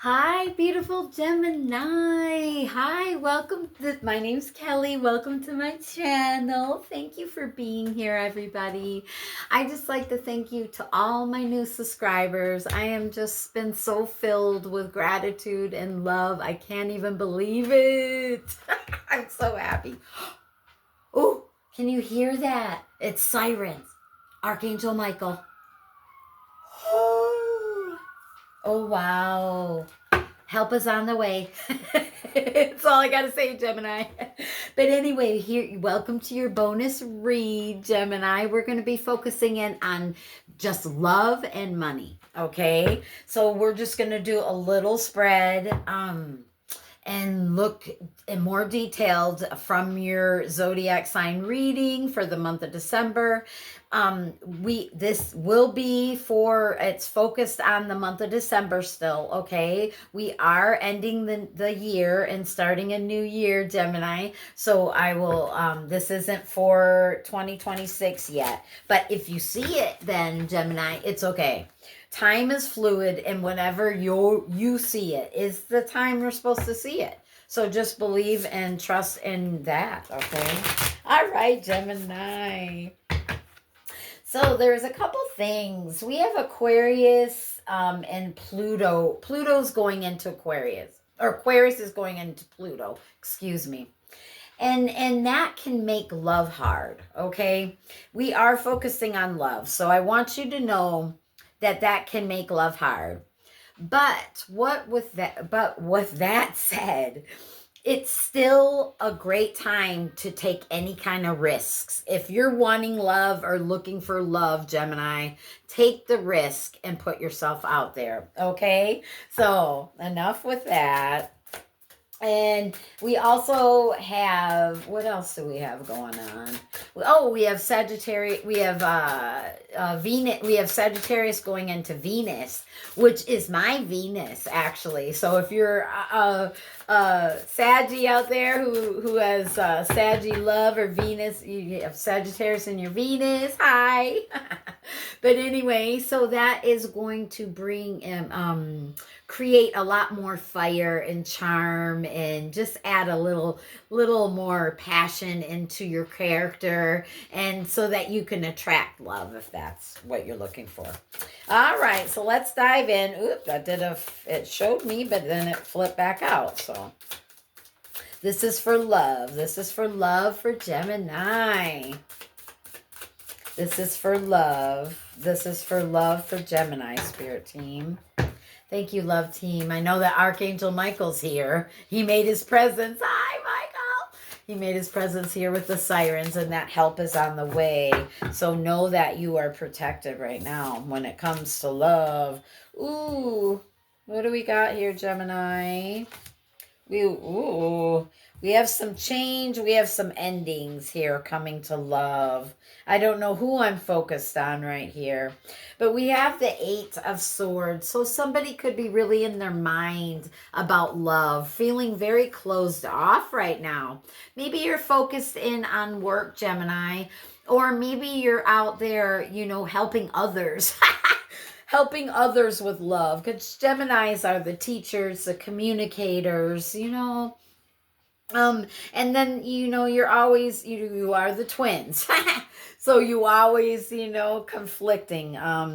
Hi, beautiful Gemini. Hi, welcome. My name's Kelly. Welcome to my channel. Thank you for being here, everybody. I just like to thank you to all my new subscribers. I am just been so filled with gratitude and love. I can't even believe it. I'm so happy. Oh, can you hear that? It's sirens. Archangel Michael. Oh, wow. Help is on the way. That's all I got to say, Gemini. But anyway, here, welcome to your bonus read, Gemini. We're going to be focusing in on just love and money. Okay. So we're just going to do a little spread. And look in more detailed from your zodiac sign reading for the month of December. This will be it's focused on the month of December still. Okay, we are ending the year and starting a new year, Gemini. So I will this isn't for 2026 yet, but if you see it, then Gemini, it's okay. Time is fluid, and whenever you see it is the time you're supposed to see it. So just believe and trust in that, okay? All right, Gemini. So there's a couple things. We have Aquarius and Pluto. Pluto's going into Aquarius, or Aquarius is going into Pluto, excuse me. And that can make love hard, okay? We are focusing on love. So I want you to know that can make love hard. But with that said, it's still a great time to take any kind of risks. If you're wanting love or looking for love, Gemini, take the risk and put yourself out there. Okay? So, enough with that. And we also have, what else do we have going on? Oh, we have Sagittarius, we have Venus, we have Sagittarius going into Venus, which is my Venus, actually. So if you're Saggy out there who has Saggy love or Venus, you have Sagittarius in your Venus. Hi. But anyway, so that is going to bring create a lot more fire and charm and just add a little more passion into your character, and so that you can attract love if that's what you're looking for. All right, so let's dive in. Oop, it showed me, but then it flipped back out. So this is for love. This is for love for Gemini. This is for love. This is for love for Gemini, Spirit Team. Thank you, love team. I know that Archangel Michael's here. He made his presence. Hi, Michael. He made his presence here with the sirens, and that help is on the way. So know that you are protected right now when it comes to love. Ooh, what do we got here, Gemini? We have some change. We have some endings here coming to love. I don't know who I'm focused on right here, but we have the Eight of Swords. So somebody could be really in their mind about love, feeling very closed off right now. Maybe you're focused in on work, Gemini, or maybe you're out there, helping others. Helping others with love, because Geminis are the teachers, the communicators, and then you're always you are the twins. So you always conflicting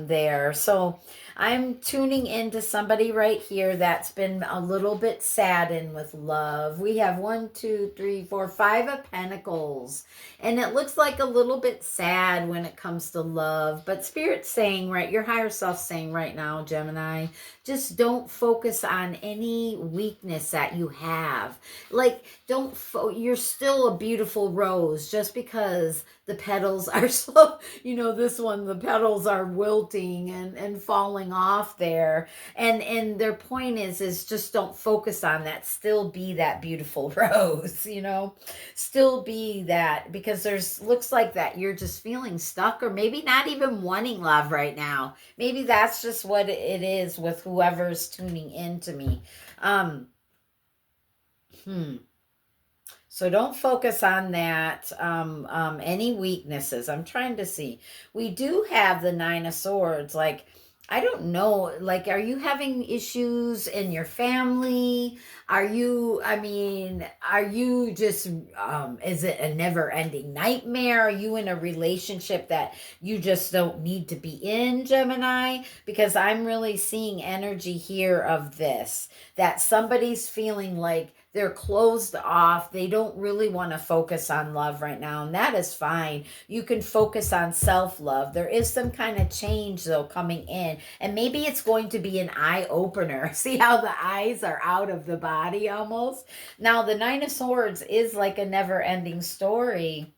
there. So I'm tuning into somebody right here that's been a little bit saddened with love. We have 1, 2, 3, 4, 5 of Pentacles, and it looks like a little bit sad when it comes to love. But Spirit's saying, right, your higher self saying right now, Gemini, just don't focus on any weakness that you have. Like, you're still a beautiful rose. Just because the petals are so, this one, the petals are wilting and falling off there. And their point is just don't focus on that. Still be that beautiful rose, still be that, because looks like that you're just feeling stuck, or maybe not even wanting love right now. Maybe that's just what it is with whoever's tuning in to me. So don't focus on that, any weaknesses. I'm trying to see. We do have the Nine of Swords. Like, I don't know, like, are you having issues in your family? I mean, are you just, is it a never ending nightmare? Are you in a relationship that you just don't need to be in, Gemini? Because I'm really seeing energy here of this, that somebody's feeling like they're closed off. They don't really want to focus on love right now, and that is fine. You can focus on self love. There is some kind of change, though, coming in, and maybe it's going to be an eye opener. See how the eyes are out of the body almost? Now, the Nine of Swords is like a never ending story,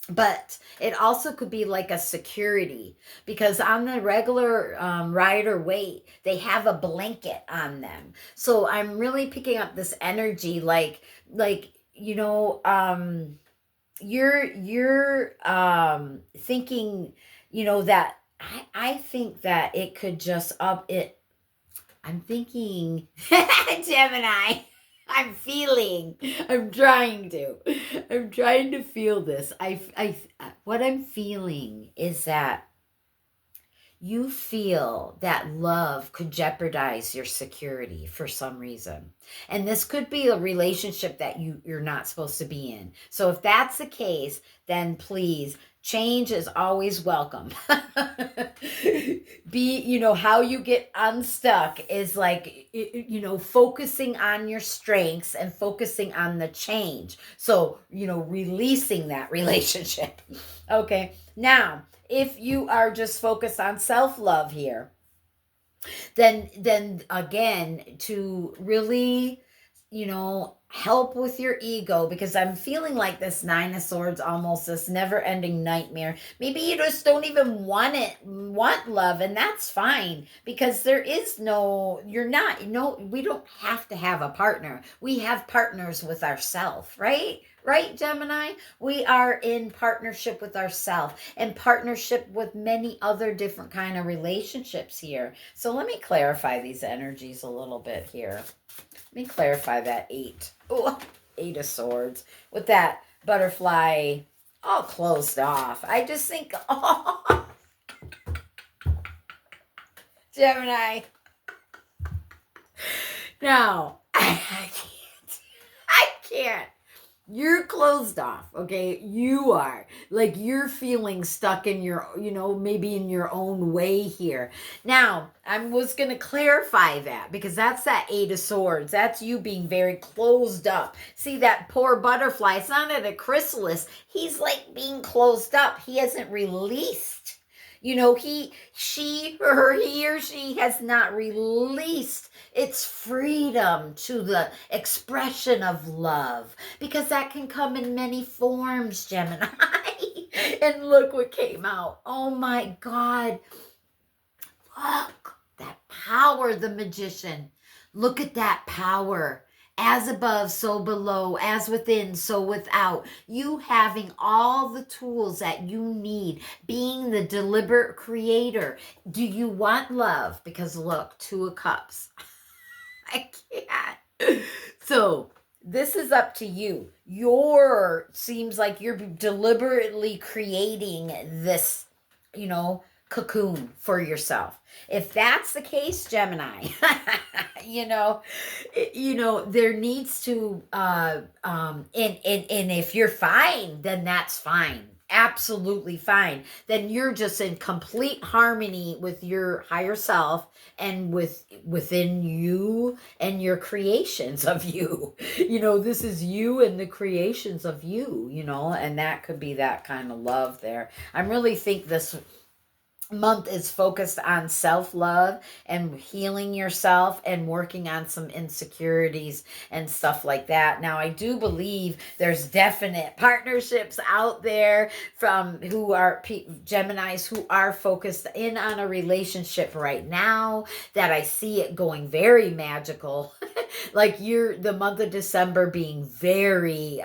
but it also could be like a security, because on the regular rider weight, they have a blanket on them. So I'm really picking up this energy, like you're thinking, that I think that it could just up it. I'm thinking, Gemini. I'm feeling. I'm trying to feel this. What I'm feeling is that you feel that love could jeopardize your security for some reason. And this could be a relationship that you're not supposed to be in. So if that's the case, then please, change is always welcome. How you get unstuck is like, focusing on your strengths and focusing on the change. So, releasing that relationship. Okay. Now, if you are just focused on self-love here, then again, to really, help with your ego, because I'm feeling like this Nine of Swords, almost this never-ending nightmare. Maybe you just don't even want love, and that's fine, because there is no, you're not, no, we don't have to have a partner. We have partners with ourselves, right? Right, Gemini? We are in partnership with ourselves, and partnership with many other different kind of relationships here. So let me clarify these energies a little bit here. Let me clarify that eight. Oh, Eight of Swords with that butterfly all closed off. I just think, oh, Gemini. Now, I can't. I can't. You're closed off, okay? You are. Like, you're feeling stuck in your, maybe in your own way here. Now, I was going to clarify that, because that's that Eight of Swords. That's you being very closed up. See, that poor butterfly, it's not at a chrysalis. He's like being closed up. He hasn't released. He or she has not released its freedom to the expression of love, because that can come in many forms, Gemini. And look what came out. Oh my God. Look, that power, the magician. Look at that power. As above, so below, as within, so without. You having all the tools that you need, being the deliberate creator. Do you want love? Because look, Two of Cups. I can't. So this is up to you. Seems like you're deliberately creating this, cocoon for yourself. If that's the case, Gemini, there needs to, and if you're fine, then that's fine. Absolutely fine. Then you're just in complete harmony with your higher self, and within you and your creations of you. This is you and the creations of you, and that could be that kind of love there. I really think this month is focused on self-love and healing yourself and working on some insecurities and stuff like that. Now, I do believe there's definite partnerships out there from who are Geminis who are focused in on a relationship right now, that I see it going very magical. Like the month of December being very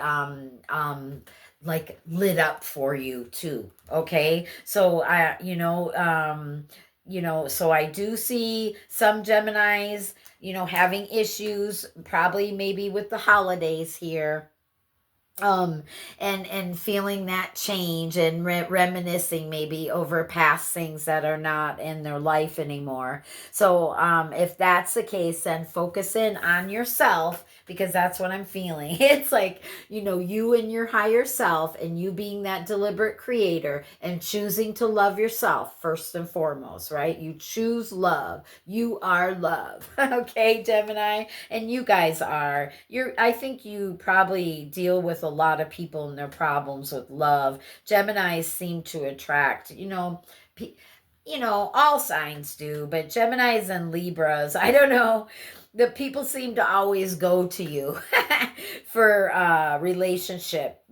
like lit up for you too. Okay. So so I do see some Geminis, having issues, probably maybe with the holidays here. um and feeling that change and reminiscing maybe over past things that are not in their life anymore. So if that's the case, then focus in on yourself, because that's what I'm feeling. It's like, you and your higher self, and you being that deliberate creator and choosing to love yourself first and foremost, right? You choose love. You are love. Okay, Gemini, and you guys are. I think you probably deal with a lot of people and their problems with love. Geminis seem to attract, pe- all signs do, but Geminis and Libras, I don't know. The people seem to always go to you for relationship,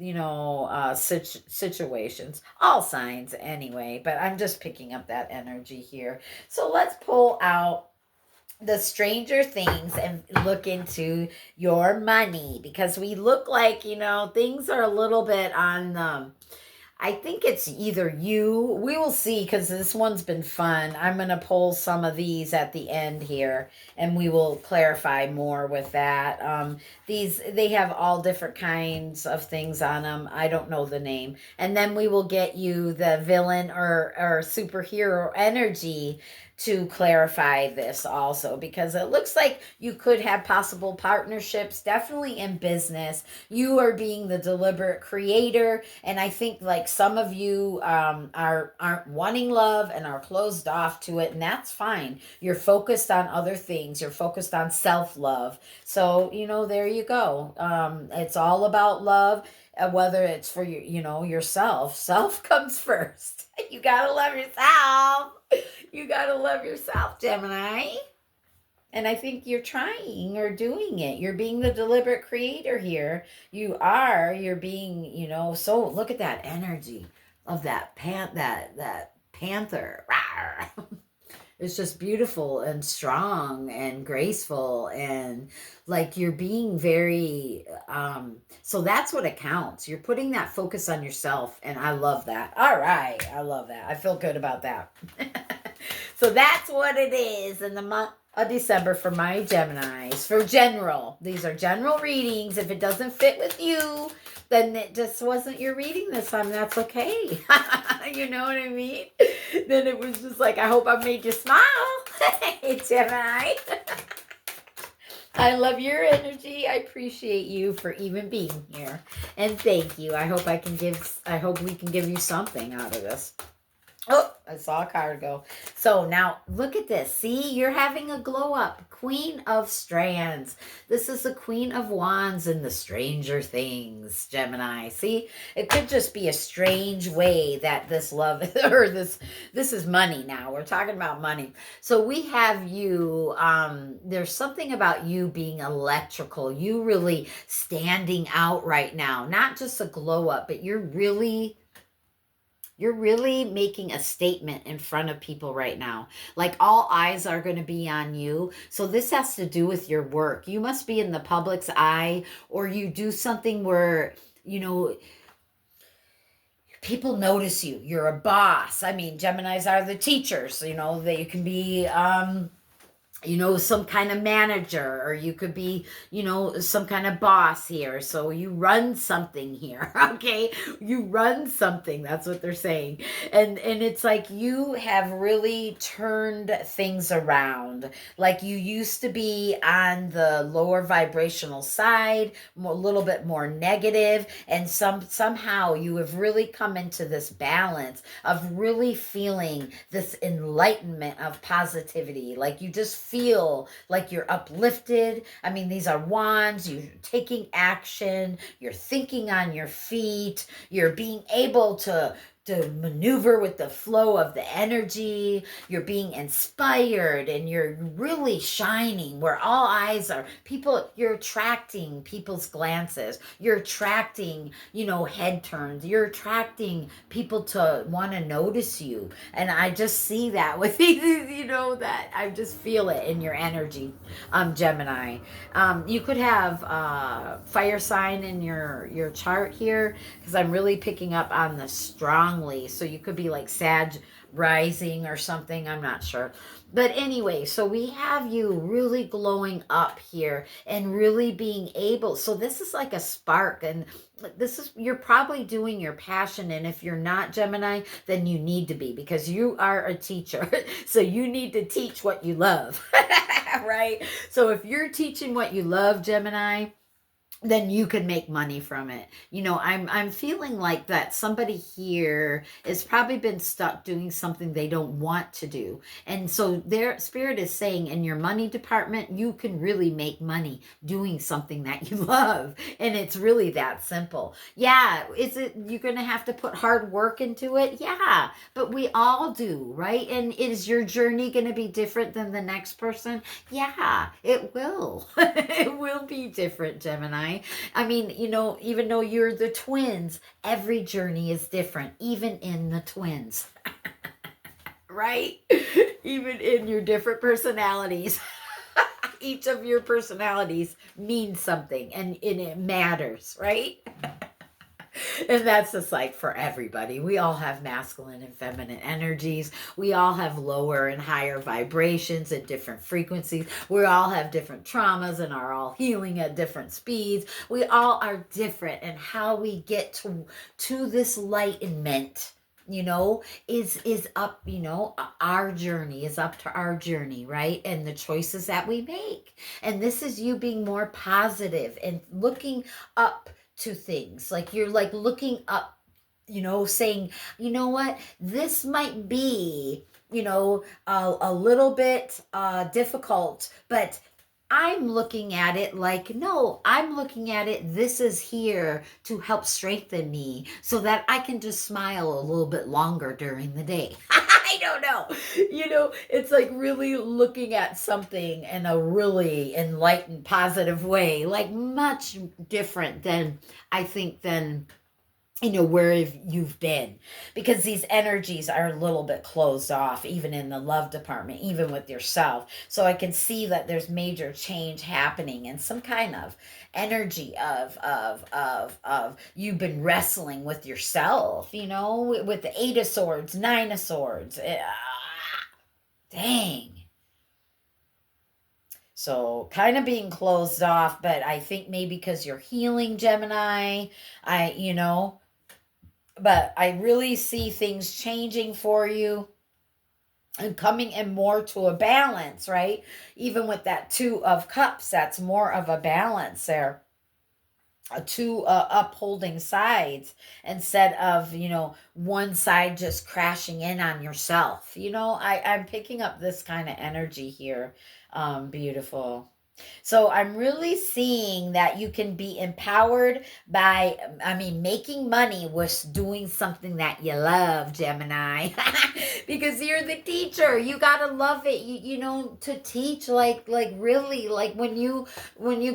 situations. All signs anyway, but I'm just picking up that energy here. So let's pull out the Stranger Things and look into your money, because we look like, things are a little bit on I think it's either you. We will see, because this one's been fun. I'm going to pull some of these at the end here, and we will clarify more with that. They have all different kinds of things on them. I don't know the name. And then we will get you the villain or superhero energy to clarify this also, because it looks like you could have possible partnerships, definitely in business. You are being the deliberate creator, and I think like some of you aren't wanting love and are closed off to it, and that's fine. You're focused on other things. You're focused on self-love. So, there you go. It's all about love, whether it's for yourself. Self comes first. You gotta love yourself. You gotta love yourself, Gemini. And I think you're trying or doing it. You're being the deliberate creator here. You're being, so look at that energy of that that panther. It's just beautiful and strong and graceful, and like you're being very so that's what it counts. You're putting that focus on yourself, and I love that. All right, I love that. I feel good about that. So that's what it is in the month of December for my Geminis. For general, these are general readings. If it doesn't fit with you, then it just wasn't your reading this time. That's okay. You know what I mean? Then it was just like, I hope I made you smile. Hey, Gemini. I love your energy. I appreciate you for even being here. And thank you. I hope we can give you something out of this. Oh, I saw a card go. So now look at this. See, you're having a glow up. Queen of Strands. This is the Queen of Wands in the Stranger Things, Gemini. See, it could just be a strange way that this love or this is money now. We're talking about money. So we have you, there's something about you being electrical. You really standing out right now. Not just a glow up, but you're really making a statement in front of people right now. Like all eyes are going to be on you. So this has to do with your work. You must be in the public's eye, or you do something where, people notice you. You're a boss. I mean, Geminis are the teachers. They can be some kind of manager, or you could be, some kind of boss here. So you run something here. Okay. You run something. That's what they're saying. And it's like you have really turned things around. Like you used to be on the lower vibrational side, a little bit more negative, and somehow you have really come into this balance of really feeling this enlightenment of positivity. Like you just feel like you're uplifted. I mean, these are wands. You're taking action. You're thinking on your feet. You're being able to maneuver with the flow of the energy. You're being inspired, and you're really shining where all eyes are. You're attracting people's glances. You're attracting, head turns. You're attracting people to want to notice you. And I just see that with these, that I just feel it in your energy, Gemini. You could have fire sign in your chart here, because I'm really picking up on the strong strongly. So you could be like Sag rising or something. I'm not sure. But anyway, so we have you really glowing up here and really being able. So this is like a spark, and this is, you're probably doing your passion. And if you're not Gemini, then you need to be, because you are a teacher. So you need to teach what you love. Right? So if you're teaching what you love, Gemini, then you could make money from it. I'm feeling like that somebody here has probably been stuck doing something they don't want to do. And so their spirit is saying, in your money department, you can really make money doing something that you love. And it's really that simple. Yeah, you're going to have to put hard work into it? Yeah, but we all do, right? And is your journey going to be different than the next person? Yeah, it will. It will be different, Gemini. I mean, even though you're the twins, every journey is different, even in the twins. Right? Even in your different personalities. Each of your personalities means something, and it matters, right? And that's just like for everybody. We all have masculine and feminine energies. We all have lower and higher vibrations at different frequencies. We all have different traumas and are all healing at different speeds. We all are different, and how we get to this enlightenment, is up, our journey is up to our journey, right? And the choices that we make. And this is you being more positive and looking up to things. Like you're like looking up, saying, you know what, this might be, a little bit difficult, but I'm looking at it like, no, I'm looking at it, this is here to help strengthen me so that I can just smile a little bit longer during the day. I don't know. It's like really looking at something in a really enlightened, positive way, like much different than, I think, than where you've been, because these energies are a little bit closed off, even in the love department, even with yourself. So I can see that there's major change happening, and some kind of energy of you've been wrestling with yourself, with the 8 of Swords, 9 of Swords. Dang. So kind of being closed off, but I think maybe because you're healing, Gemini, but I really see things changing for you and coming in more to a balance, right? Even with that 2 of Cups, that's more of a balance there. 2 upholding sides, instead of, one side just crashing in on yourself. I'm picking up this kind of energy here. Beautiful. So I'm really seeing that you can be empowered by, making money with doing something that you love, Gemini. Because you're the teacher. You gotta love it. To teach, like really, like when you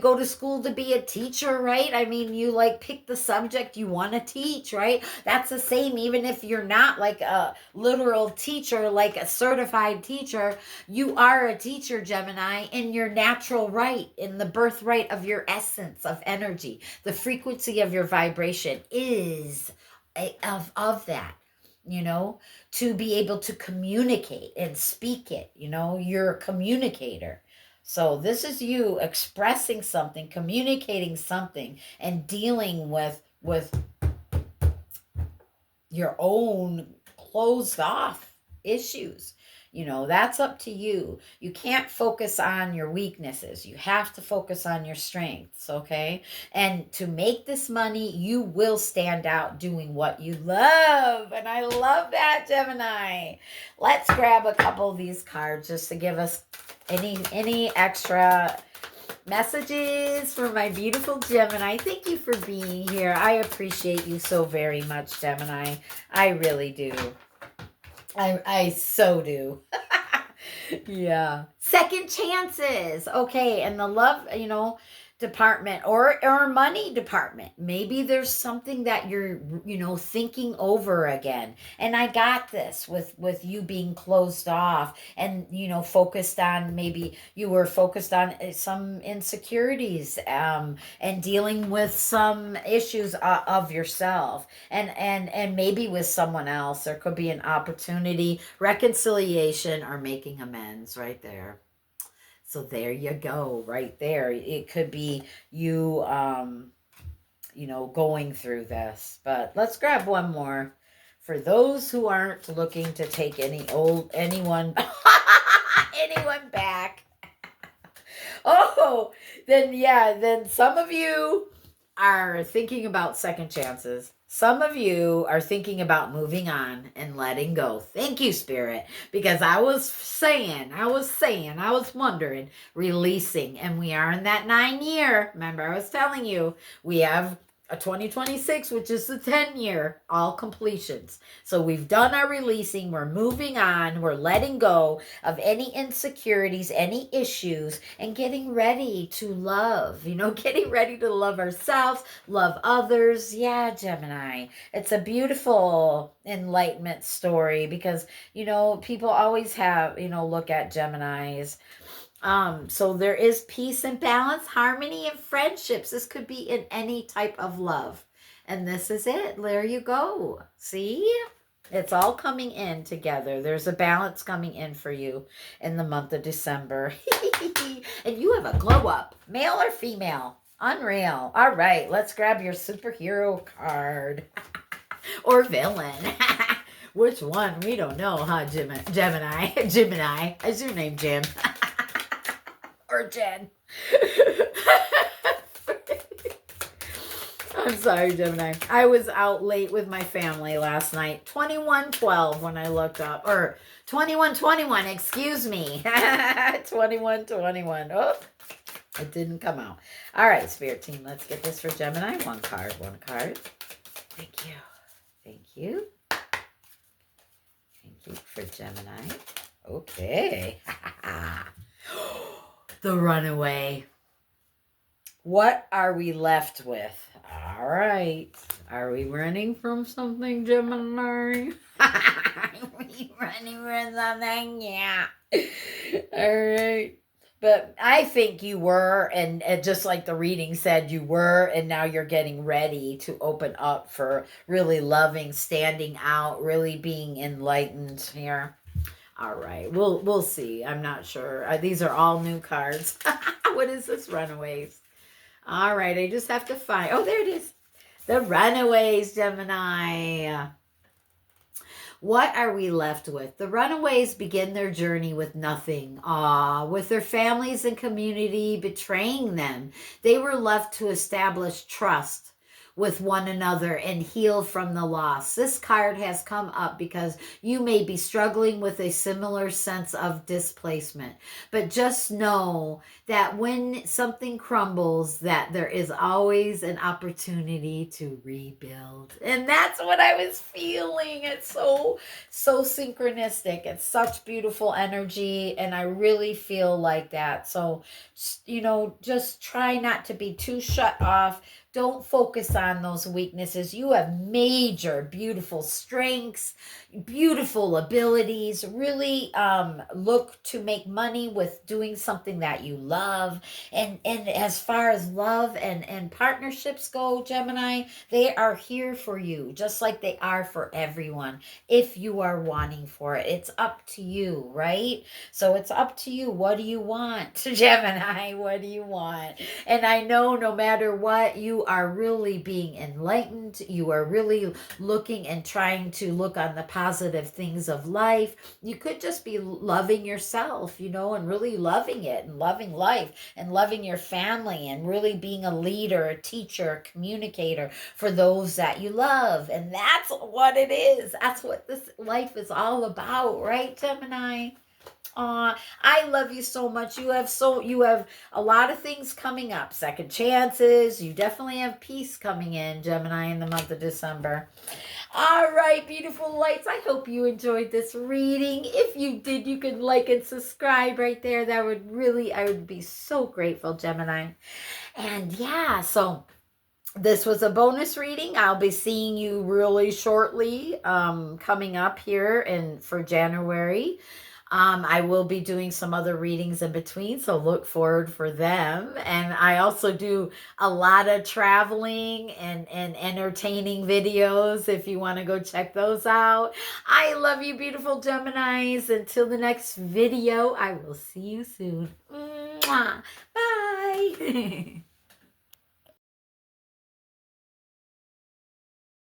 go to school to be a teacher, right? You like pick the subject you want to teach, right? That's the same, even if you're not like a literal teacher, like a certified teacher, you are a teacher, Gemini, in your natural right, in the birthright of your essence of energy. The frequency of your vibration is of that, to be able to communicate and speak it. You're a communicator. So this is you expressing something, communicating something, and dealing with your own closed off issues. That's up to you. You can't focus on your weaknesses. You have to focus on your strengths, okay? And to make this money, you will stand out doing what you love. And I love that, Gemini. Let's grab a couple of these cards just to give us any extra messages for my beautiful Gemini. Thank you for being here. I appreciate you so very much, Gemini. I really do. I so do. Yeah. Second chances. Okay. And the love, department or money department. Maybe there's something that you're, thinking over again. And I got this with you being closed off and, focused on, maybe you were focused on some insecurities, and dealing with some issues of yourself, and maybe with someone else. There could be an opportunity, reconciliation, or making amends right there. So there you go, right there. It could be you, going through this. But let's grab one more for those who aren't looking to take anyone back. Oh, then some of you are thinking about second chances. Some of you are thinking about moving on and letting go. Thank you, Spirit, because I was wondering, releasing, and we are in that 9-year. Remember, I was telling you, we have a 2026, which is the 10-year, all completions. So we've done our releasing, we're moving on, we're letting go of any insecurities, any issues, and getting ready to love, getting ready to love ourselves, love others. Yeah, Gemini. It's a beautiful enlightenment story because, people always have, look at Geminis. So there is peace and balance, harmony, and friendships. This could be in any type of love. And this is it. There you go. See? It's all coming in together. There's a balance coming in for you in the month of December. And you have a glow up, male or female. Unreal. All right, let's grab your superhero card. Or villain. Which one? We don't know, huh, Gemini? Gemini. Is your name Jim? Or Jen. I'm sorry, Gemini. I was out late with my family last night. 21:12 when I looked up. Or 21:21, excuse me. 21:21. Oh, it didn't come out. All right, Spirit Team, let's get this for Gemini. One card. Thank you. Thank you. Thank you for Gemini. Okay. The runaway. What are we left with? All right. Are we running from something, Gemini? Are we running from something? Yeah. All right. But I think you were, and just like the reading said, you were, and now you're getting ready to open up for really loving, standing out, really being enlightened here. All right, we'll see. I'm not sure. These are all new cards. What is this, Runaways? All right, I just have to find. Oh, there it is. The Runaways, Gemini. What are we left with? The runaways begin their journey with nothing. With their families and community betraying them, they were left to establish trust with one another and heal from the loss. This card has come up because you may be struggling with a similar sense of displacement. But just know that when something crumbles, that there is always an opportunity to rebuild. And that's what I was feeling. It's so synchronistic. It's such beautiful energy, and I really feel like that. So, just try not to be too shut off. Don't focus on those weaknesses. You have major, beautiful strengths, beautiful abilities. Really look to make money with doing something that you love. And as far as love and partnerships go, Gemini, they are here for you, just like they are for everyone. If you are wanting for it, it's up to you, right? So it's up to you. What do you want, Gemini? What do you want? And I know no matter what, you are really being enlightened. You are really looking and trying to look on the positive things of life. You could just be loving yourself, and really loving it and loving life and loving your family and really being a leader, a teacher, a communicator for those that you love. And that's what it is. That's what this life is all about, right, Gemini? I love you so much. You have a lot of things coming up. Second chances. You definitely have peace coming in, Gemini, in the month of December. All right, beautiful lights. I hope you enjoyed this reading. If you did, you could like and subscribe right there. That would really, I would be so grateful, Gemini. And yeah, so this was a bonus reading. I'll be seeing you really shortly, coming up here for January. I will be doing some other readings in between, so look forward for them. And I also do a lot of traveling and entertaining videos if you want to go check those out. I love you, beautiful Geminis. Until the next video, I will see you soon. Mwah. Bye.